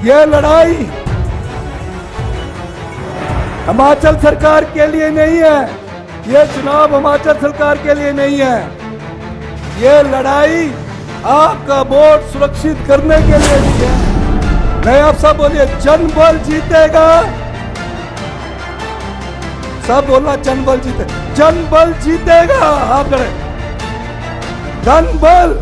ये लड़ाई हिमाचल सरकार के लिए नहीं है, ये चुनाव हिमाचल सरकार के लिए नहीं है, ये लड़ाई आपका वोट सुरक्षित करने के लिए भी है। नहीं, आप सब बोलिए जनबल जीतेगा, सब बोलना जनबल जीते, जनबल जीतेगा। आप लड़े जनबल,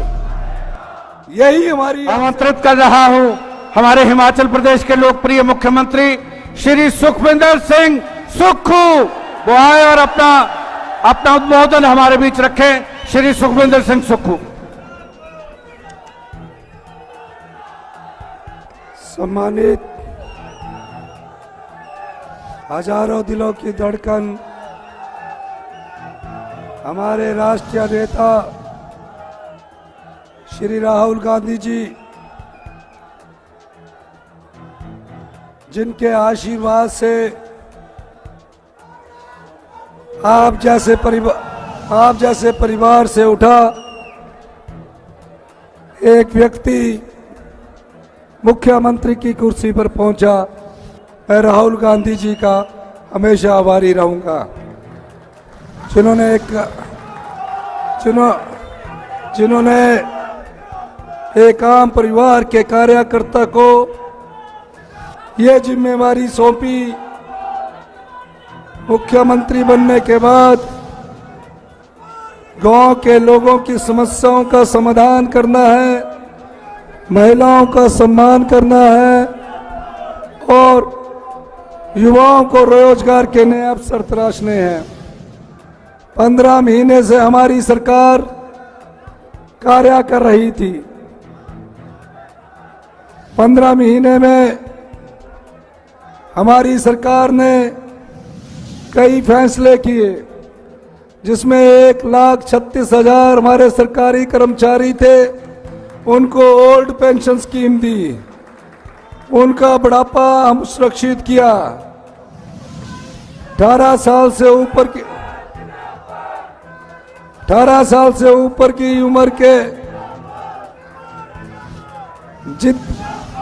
यही हमारी। आमंत्रित कर रहा हूं हमारे हिमाचल प्रदेश के लोकप्रिय मुख्यमंत्री श्री सुखविंदर सिंह सुक्खू, वो आए और अपना उद्बोधन हमारे बीच रखें। श्री सुखविंदर सिंह सुक्खू। सम्मानित हजारों दिलों की धड़कन हमारे राष्ट्रीय नेता श्री राहुल गांधी जी, जिनके आशीर्वाद से आप जैसे परिवार से उठा एक व्यक्ति मुख्यमंत्री की कुर्सी पर पहुंचा। मैं राहुल गांधी जी का हमेशा आभारी रहूंगा, जिन्होंने एक आम परिवार के कार्यकर्ता को ये जिम्मेवारी सौंपी। मुख्यमंत्री बनने के बाद गांव के लोगों की समस्याओं का समाधान करना है, महिलाओं का सम्मान करना है और युवाओं को रोजगार के नए अवसर तराशने हैं। 15 महीने से हमारी सरकार कार्य कर रही थी। 15 महीने में हमारी सरकार ने कई फैसले किए, जिसमें 1,36,000 हमारे सरकारी कर्मचारी थे, उनको ओल्ड पेंशन स्कीम दी, उनका बुढ़ापा हम सुरक्षित किया। 18 साल से ऊपर की उम्र के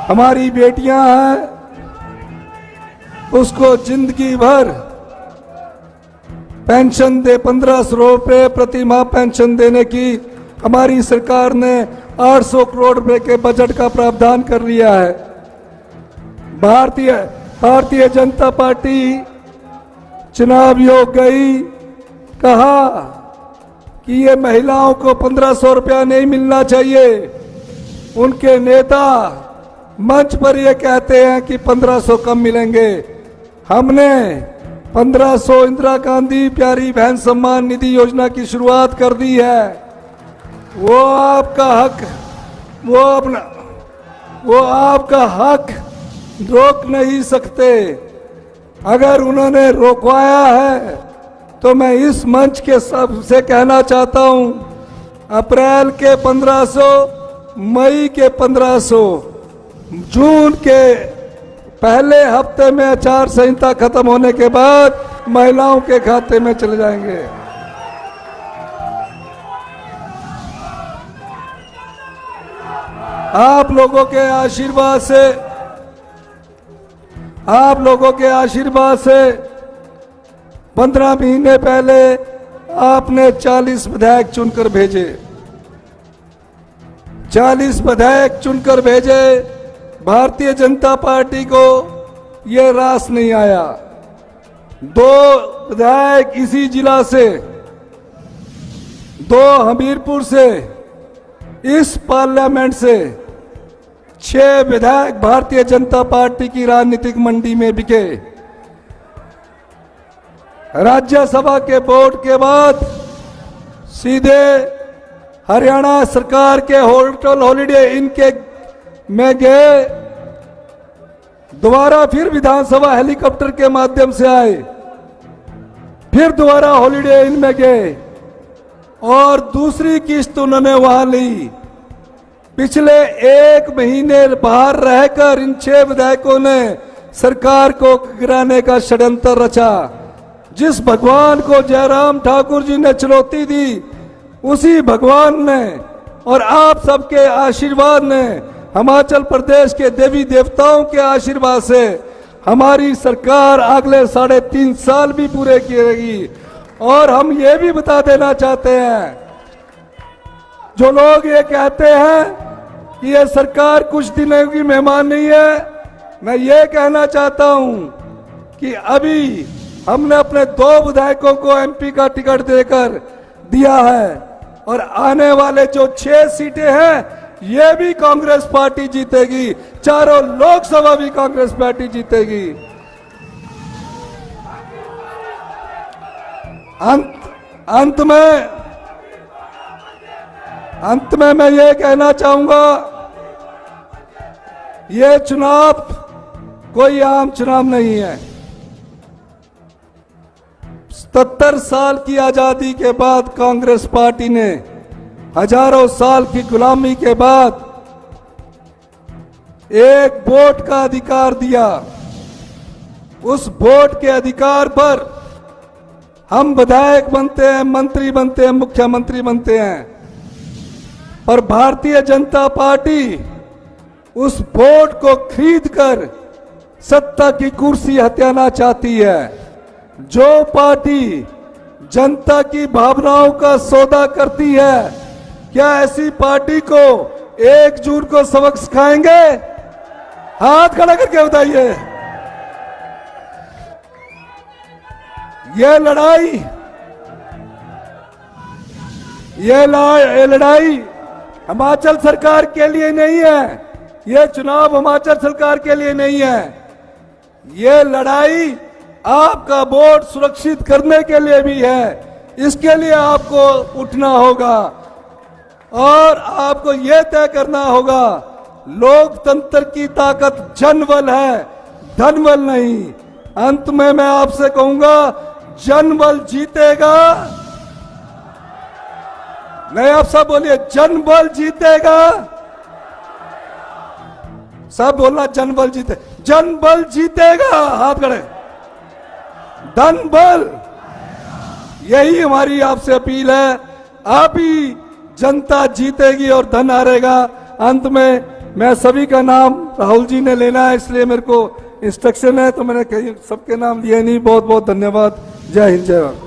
हमारी बेटियां हैं, उसको जिंदगी भर पेंशन दे, 1500 रुपये प्रति माह पेंशन देने की हमारी सरकार ने 800 करोड़ रुपए के बजट का प्रावधान कर लिया है। भारतीय जनता पार्टी चुनाव योग गई, कहा कि ये महिलाओं को 1500 रुपया नहीं मिलना चाहिए। उनके नेता मंच पर ये कहते हैं कि 1500 कम मिलेंगे। हमने 1500 इंदिरा गांधी प्यारी बहन सम्मान निधि योजना की शुरुआत कर दी है। वो आपका हक, वो आपका हक रोक नहीं सकते। अगर उन्होंने रोकवाया है तो मैं इस मंच के सबसे कहना चाहता हूं, अप्रैल के 1500, मई के 1500, जून के पहले हफ्ते में आचार संहिता खत्म होने के बाद महिलाओं के खाते में चले जाएंगे। आप लोगों के आशीर्वाद से 15 महीने पहले आपने 40 विधायक चुनकर भेजे। 40 विधायक चुनकर भेजे। भारतीय जनता पार्टी को ये रास नहीं आया। 2 विधायक इसी जिला से, 2 हमीरपुर से, इस पार्लियामेंट से 6 विधायक भारतीय जनता पार्टी की राजनीतिक मंडी में बिके। राज्यसभा के वोट के बाद सीधे हरियाणा सरकार के होटल हॉलिडे इन के में गए, दोबारा फिर विधानसभा हेलीकॉप्टर के माध्यम से आए, फिर दोबारा हॉलिडे इन में गए और दूसरी किस्त उन्होंने वहां ली। पिछले 1 महीने बाहर रहकर इन 6 विधायकों ने सरकार को गिराने का षड्यंत्र रचा। जिस भगवान को जयराम ठाकुर जी ने चुनौती दी, उसी भगवान ने और आप सबके आशीर्वाद ने हिमाचल प्रदेश के देवी देवताओं के आशीर्वाद से हमारी सरकार अगले 3.5 साल भी पूरे करेगी। और हम ये भी बता देना चाहते हैं, जो लोग ये कहते हैं कि ये सरकार कुछ दिनों की मेहमान नहीं है, मैं ये कहना चाहता हूं कि अभी हमने अपने 2 विधायकों को एमपी का टिकट देकर दिया है और आने वाले जो 6 सीटें हैं ये भी कांग्रेस पार्टी जीतेगी, चारों लोकसभा भी कांग्रेस पार्टी जीतेगी। अंत में मैं ये कहना चाहूंगा, ये चुनाव कोई आम चुनाव नहीं है। 77 साल की आजादी के बाद कांग्रेस पार्टी ने हजारों साल की गुलामी के बाद एक वोट का अधिकार दिया। उस वोट के अधिकार पर हम विधायक बनते हैं, मंत्री बनते हैं, मुख्यमंत्री बनते हैं, पर भारतीय जनता पार्टी उस वोट को खरीदकर सत्ता की कुर्सी हथियाना चाहती है। जो पार्टी जनता की भावनाओं का सौदा करती है, क्या ऐसी पार्टी को 1 जून को सबक सिखाएंगे? हाथ खड़ा करके बताइए। ये लड़ाई हिमाचल सरकार के लिए नहीं है, ये चुनाव हिमाचल सरकार के लिए नहीं है, ये लड़ाई आपका वोट सुरक्षित करने के लिए भी है। इसके लिए आपको उठना होगा और आपको यह तय करना होगा, लोकतंत्र की ताकत जनबल है, धनबल नहीं। अंत में मैं आपसे कहूंगा, जनबल जीतेगा। नहीं, आप सब बोलिए, जनबल जीतेगा। सब बोलना, जनबल जीते, जनबल जीतेगा। हाथ खड़े। धनबल, यही हमारी आपसे अपील है। आप ही जनता जीतेगी और धन हारेगा। अंत में मैं सभी का नाम राहुल जी ने लेना है, इसलिए मेरे को इंस्ट्रक्शन है, तो मैंने कहीं सबके नाम लिए नहीं। बहुत बहुत धन्यवाद। जय हिंद, जय भारत।